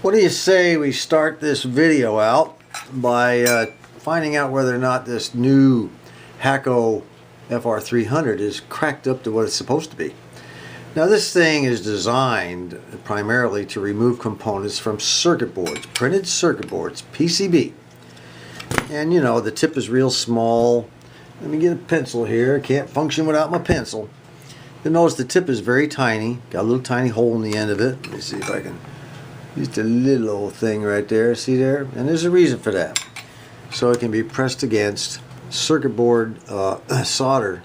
What do you say we start this video out by finding out whether or not this new Hakko FR300 is cracked up to what it's supposed to be. Now this thing is designed primarily to remove components from circuit boards, printed circuit boards, PCB. And you know, the tip is real small. Let me get a pencil here. Can't function without my pencil. You'll notice the tip is very tiny. Got a little tiny hole in the end of it. Let me see if I can... Just a little old thing right there, see there? And there's a reason for that. So it can be pressed against circuit board solder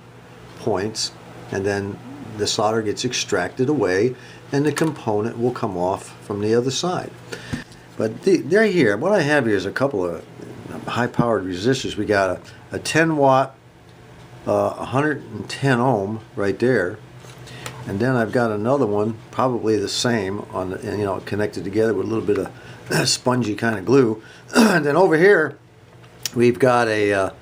points, and then the solder gets extracted away and the component will come off from the other side. But they're here. What I have here is a couple of high-powered resistors. We got a 10 watt 110 ohm right there. And then I've got another one, probably the same, on the, you know, connected together with a little bit of spongy kind of glue. And then over here, we've got a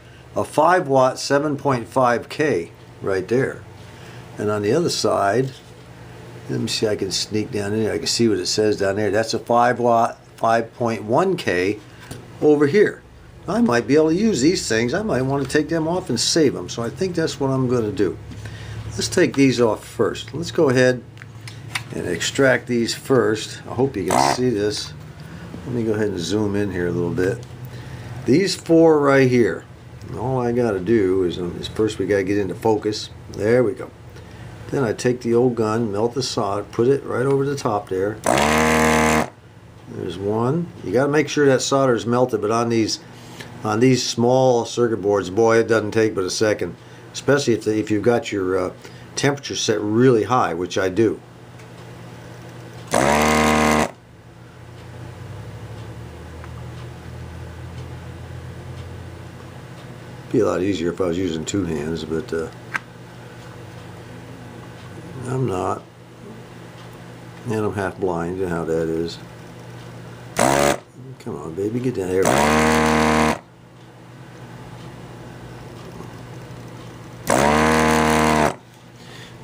5 watt 7.5K right there. And on the other side, let me see, I can sneak down in there. I can see what it says down there. That's a 5 watt 5.1K over here. I might be able to use these things. I might want to take them off and save them. So I think that's what I'm going to do. Let's take these off first. Let's go ahead and extract these first. I hope you can see this. Let me go ahead and zoom in here a little bit. These four right here. All I got to do is first we got to get into focus. There we go. Then I take the old gun, melt the solder, put it right over the top there. There's one. You got to make sure that solder is melted, but on these small circuit boards, boy, it doesn't take but a second. Especially if you've got your temperature set really high, which I do. Be a lot easier if I was using two hands, but I'm not. And I'm half blind, you know how that is. Come on, baby, get down here.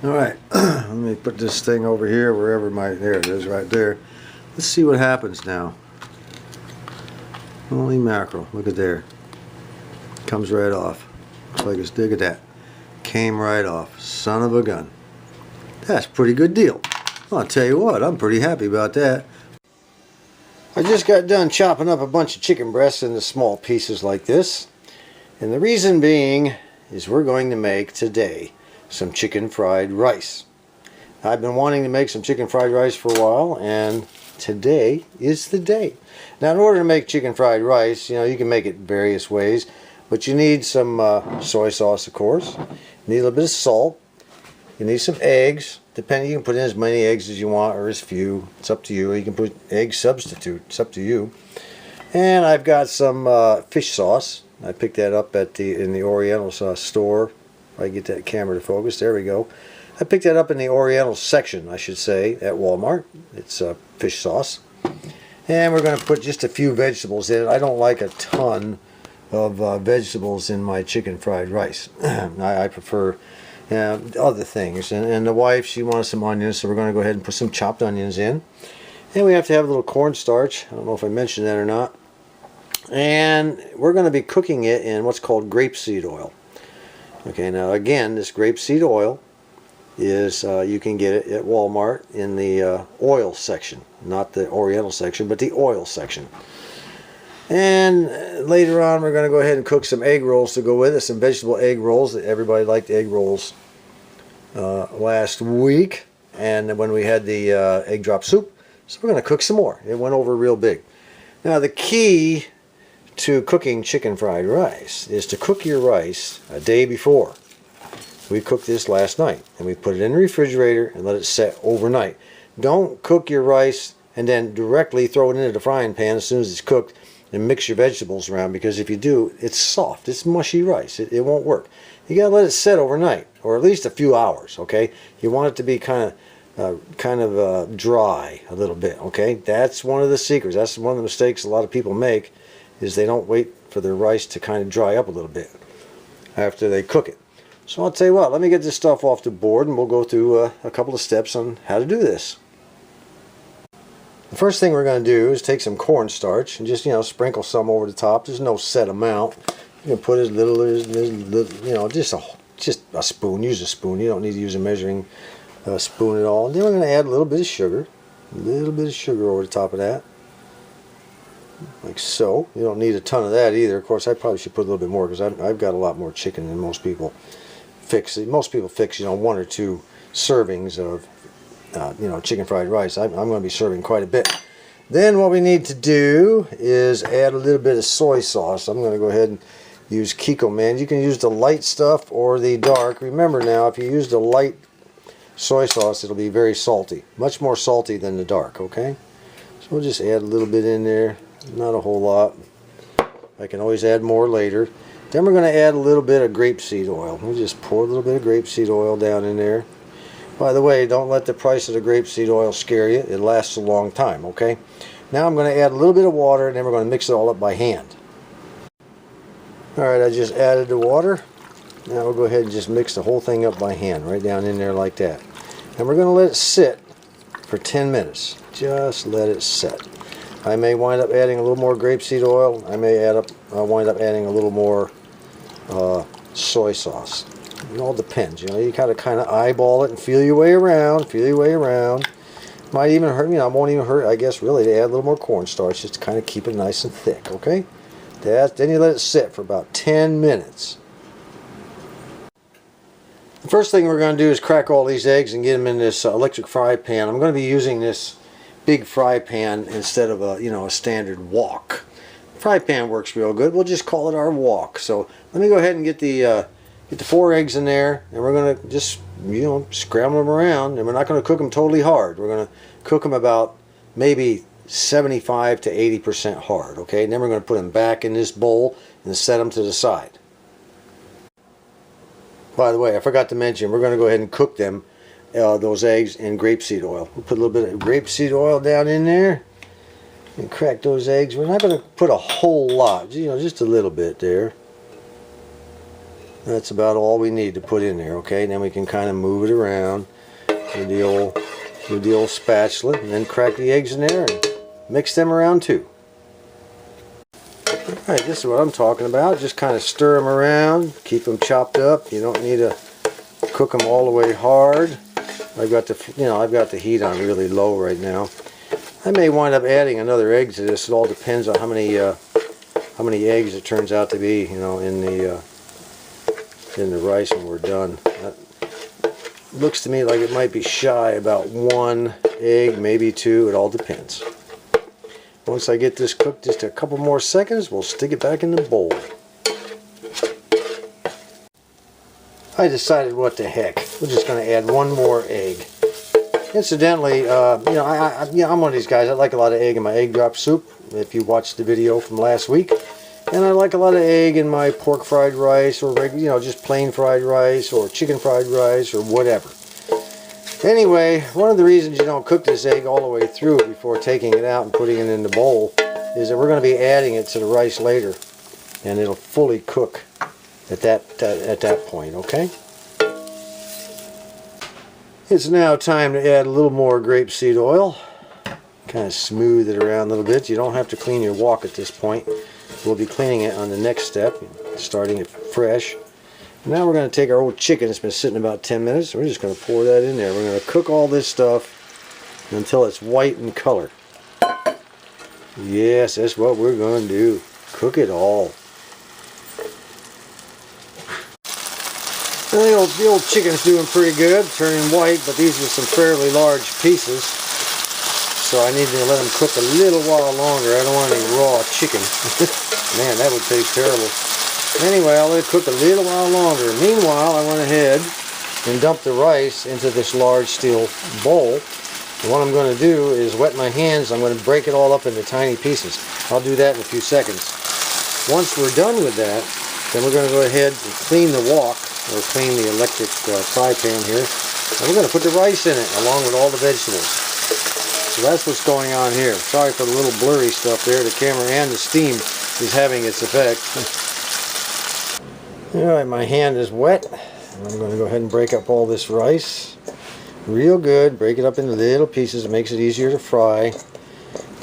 Alright, let me put this thing over here, wherever there it is, right there. Let's see what happens now. Holy mackerel, look at there. Comes right off. Looks like it's, look at that. Came right off. Son of a gun. That's a pretty good deal. I'll tell you what, I'm pretty happy about that. I just got done chopping up a bunch of chicken breasts into small pieces like this. And the reason being is we're going to make today some chicken fried rice. I've been wanting to make some chicken fried rice for a while, and today is the day. Now, in order to make chicken fried rice, you know, you can make it various ways, but you need some soy sauce, of course. You need a little bit of salt. You need some eggs. Depending, you can put in as many eggs as you want or as few. It's up to you. You can put egg substitute. It's up to you. And I've got some fish sauce. I picked that up at in the Oriental store. If I get that camera to focus, there we go. I picked that up in the Oriental section, I should say, at Walmart. It's fish sauce. And we're going to put just a few vegetables in it. I don't like a ton of vegetables in my chicken fried rice. I prefer other things. And the wife, she wanted some onions, so we're going to go ahead and put some chopped onions in. And we have to have a little cornstarch. I don't know if I mentioned that or not. And we're going to be cooking it in what's called grapeseed oil. Okay, now again, this grapeseed oil is, you can get it at Walmart in the oil section. Not the Oriental section, but the oil section. And later on, we're going to go ahead and cook some egg rolls to go with it. Some vegetable egg rolls. Everybody liked egg rolls last week. And when we had the egg drop soup. So we're going to cook some more. It went over real big. Now the key to cooking chicken fried rice is to cook your rice a day before. We cooked this last night and we put it in the refrigerator and let it set overnight. Don't cook your rice and then directly throw it into the frying pan as soon as it's cooked and mix your vegetables around, because if you do, it's soft, it's mushy rice, it won't work. You gotta let it set overnight, or at least a few hours. Okay, you want it to be kind of dry a little bit. Okay, that's one of the secrets. That's one of the mistakes a lot of people make, is they don't wait for their rice to kind of dry up a little bit after they cook it. So I'll tell you what, let me get this stuff off the board and we'll go through a couple of steps on how to do this. The first thing we're going to do is take some cornstarch and just, sprinkle some over the top. There's no set amount. You can put as little as, just a spoon. Use a spoon. You don't need to use a measuring spoon at all. And then we're going to add a little bit of sugar. A little bit of sugar over the top of that. Like so. You don't need a ton of that either. Of course, I probably should put a little bit more because I've got a lot more chicken than most people fix. Most people fix, 1 or 2 servings of chicken fried rice. I'm going to be serving quite a bit. Then what we need to do is add a little bit of soy sauce. I'm going to go ahead and use Kikkoman. You can use the light stuff or the dark. Remember now, if you use the light soy sauce, it'll be very salty. Much more salty than the dark, okay? So we'll just add a little bit in there. Not a whole lot. I can always add more later. Then we're going to add a little bit of grapeseed oil. We'll just pour a little bit of grapeseed oil down in there. By the way, don't let the price of the grapeseed oil scare you. It lasts a long time, okay? Now I'm going to add a little bit of water, and then we're going to mix it all up by hand. Alright, I just added the water. Now we'll go ahead and just mix the whole thing up by hand, right down in there like that. And we're going to let it sit for 10 minutes. Just let it sit. I may wind up adding a little more grapeseed oil. I may wind up adding a little more soy sauce. It all depends. You gotta kind of eyeball it and feel your way around. Feel your way around. Might even hurt. It won't even hurt. I guess really to add a little more cornstarch just to kind of keep it nice and thick. Okay. Then you let it sit for about 10 minutes. The first thing we're going to do is crack all these eggs and get them in this electric fry pan. I'm going to be using this big fry pan instead of a standard wok. Fry pan works real good. We'll just call it our wok. So let me go ahead and get the 4 eggs in there, and we're going to just scramble them around, and we're not going to cook them totally hard. We're going to cook them about maybe 75 to 80% hard, okay? And then we're going to put them back in this bowl and set them to the side. By the way, I forgot to mention, we're going to go ahead and cook them, those eggs, in grapeseed oil. We'll put a little bit of grapeseed oil down in there and crack those eggs. We're not going to put a whole lot, just a little bit there. That's about all we need to put in there, okay? And then we can kind of move it around with the old spatula, and then crack the eggs in there and mix them around too. Alright, this is what I'm talking about. Just kind of stir them around, keep them chopped up. You don't need to cook them all the way hard. I've got the heat on really low right now. I may wind up adding another egg to this. It all depends on how many eggs it turns out to be, in the rice when we're done. Looks to me like it might be shy about 1 egg, maybe 2. It all depends. Once I get this cooked just a couple more seconds, we'll stick it back in the bowl. I decided what the heck. We're just going to add 1 more egg. Incidentally, I'm one of these guys. I like a lot of egg in my egg drop soup, if you watched the video from last week. And I like a lot of egg in my pork fried rice, or just plain fried rice, or chicken fried rice, or whatever. Anyway, one of the reasons you don't cook this egg all the way through before taking it out and putting it in the bowl is that we're going to be adding it to the rice later, and it'll fully cook at that point, okay? It's now time to add a little more grapeseed oil. Kind of smooth it around a little bit. You don't have to clean your wok at this point. We'll be cleaning it on the next step, starting it fresh. Now we're going to take our old chicken. It's been sitting about 10 minutes. We're just going to pour that in there. We're going to cook all this stuff until it's white in color. Yes, that's what we're going to do. Cook it all. Well, the old chicken's doing pretty good, turning white, but these are some fairly large pieces. So I need to let them cook a little while longer. I don't want any raw chicken. Man, that would taste terrible. Anyway, I'll let it cook a little while longer. Meanwhile, I went ahead and dumped the rice into this large steel bowl. And what I'm going to do is wet my hands. I'm going to break it all up into tiny pieces. I'll do that in a few seconds. Once we're done with that, then we're going to go ahead and clean the wok, or clean the electric fry pan here. And we're going to put the rice in it along with all the vegetables. So that's what's going on here. Sorry for the little blurry stuff there. The camera and the steam is having its effect. Alright, my hand is wet. I'm going to go ahead and break up all this rice. Real good. Break it up into little pieces. It makes it easier to fry.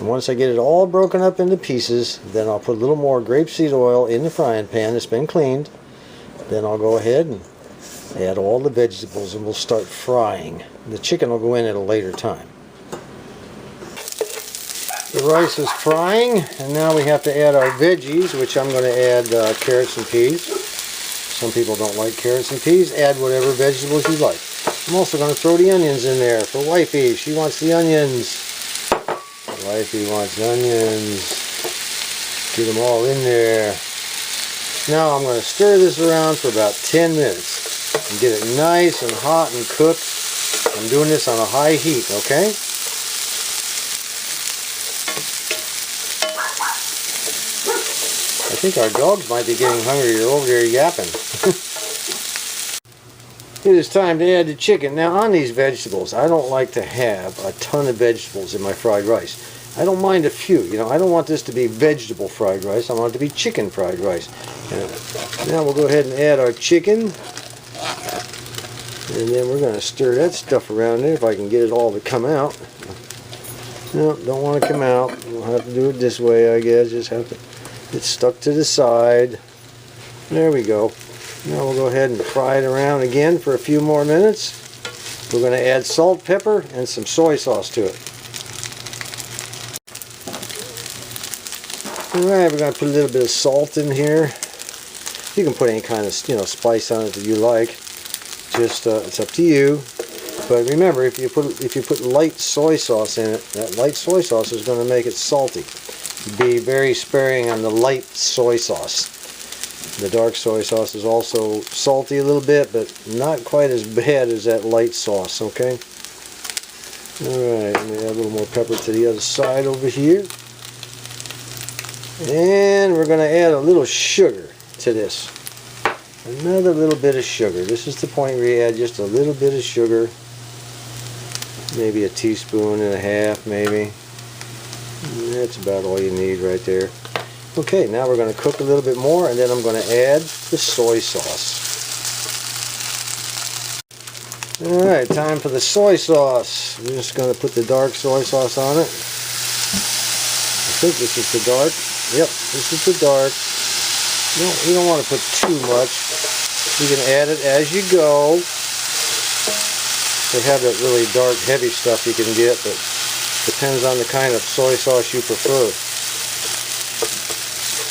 And once I get it all broken up into pieces, then I'll put a little more grapeseed oil in the frying pan that's been cleaned. Then I'll go ahead and add all the vegetables and we'll start frying. The chicken will go in at a later time. The rice is frying, and now we have to add our veggies, which I'm going to add carrots and peas. Some people don't like carrots and peas. Add whatever vegetables you like. I'm also going to throw the onions in there for Wifey. She wants the onions. Wifey wants onions. Get them all in there. Now I'm going to stir this around for about 10 minutes and get it nice and hot and cooked. I'm doing this on a high heat, okay? I think our dogs might be getting hungry. They're over there yapping. It is time to add the chicken. Now on these vegetables, I don't like to have a ton of vegetables in my fried rice. I don't mind a few. You know, I don't want this to be vegetable fried rice. I want it to be chicken fried rice. Now we'll go ahead and add our chicken. And then we're going to stir that stuff around there if I can get it all to come out. No, don't want to come out. We'll have to do it this way, I guess. Just have to get stuck to the side. There we go. Now we'll go ahead and fry it around again for a few more minutes. We're going to add salt, pepper, and some soy sauce to it. Alright, we're going to put a little bit of salt in here. You can put any kind of, spice on it that you like. Just it's up to you. But remember, if you put light soy sauce in it, that light soy sauce is going to make it salty. Be very sparing on the light soy sauce. The dark soy sauce is also salty a little bit, but not quite as bad as that light sauce, okay? Alright, let me add a little more pepper to the other side over here. And we're going to add a little sugar to this. Another little bit of sugar. This is the point where you add just a little bit of sugar. Maybe a teaspoon and a half, maybe. That's about all you need right there. Okay, now we're going to cook a little bit more, and then I'm going to add the soy sauce. Alright, time for the soy sauce. I'm just going to put the dark soy sauce on it. I think this is the dark. Yep, this is the dark. No, you don't want to put too much. You can add it as you go. They have that really dark, heavy stuff you can get, but depends on the kind of soy sauce you prefer.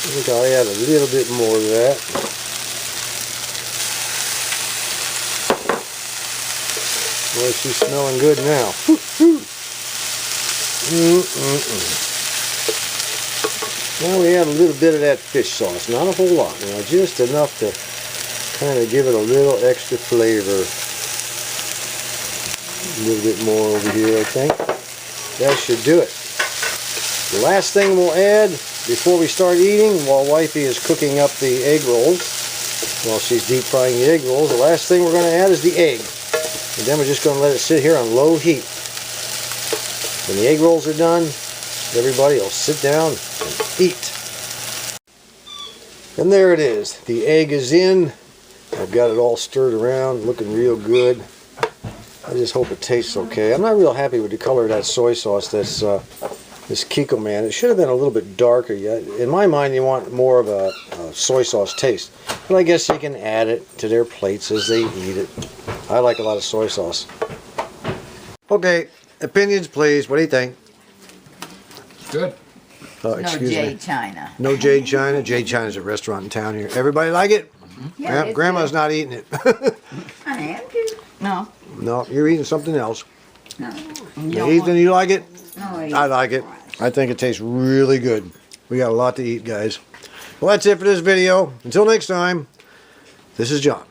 I think I'll add a little bit more of that. Boy, she's smelling good now. Now we add a little bit of that fish sauce. Not a whole lot, just enough to kind of give it a little extra flavor. A little bit more over here, I think. That should do it. The last thing we'll add before we start eating, while Wifey is cooking up the egg rolls, while she's deep frying the egg rolls, the last thing we're going to add is the egg. And then we're just going to let it sit here on low heat. When the egg rolls are done, everybody will sit down and eat. And there it is. The egg is in. I've got it all stirred around, looking real good. I just hope it tastes okay. I'm not real happy with the color of that soy sauce. That's this Kiko Man. It should have been a little bit darker yet. In my mind, you want more of a soy sauce taste. But I guess you can add it to their plates as they eat it. I like a lot of soy sauce. Okay, opinions please. What do you think? Good. No Jade China. No Jade China. Jade China's a restaurant in town here. Everybody like it? Mm-hmm. Yeah, Grandma's not eating it. I am too. No. No, you're eating something else. No. Ethan, you like it? No, I like it. I think it tastes really good. We got a lot to eat, guys. Well, that's it for this video. Until next time, this is John.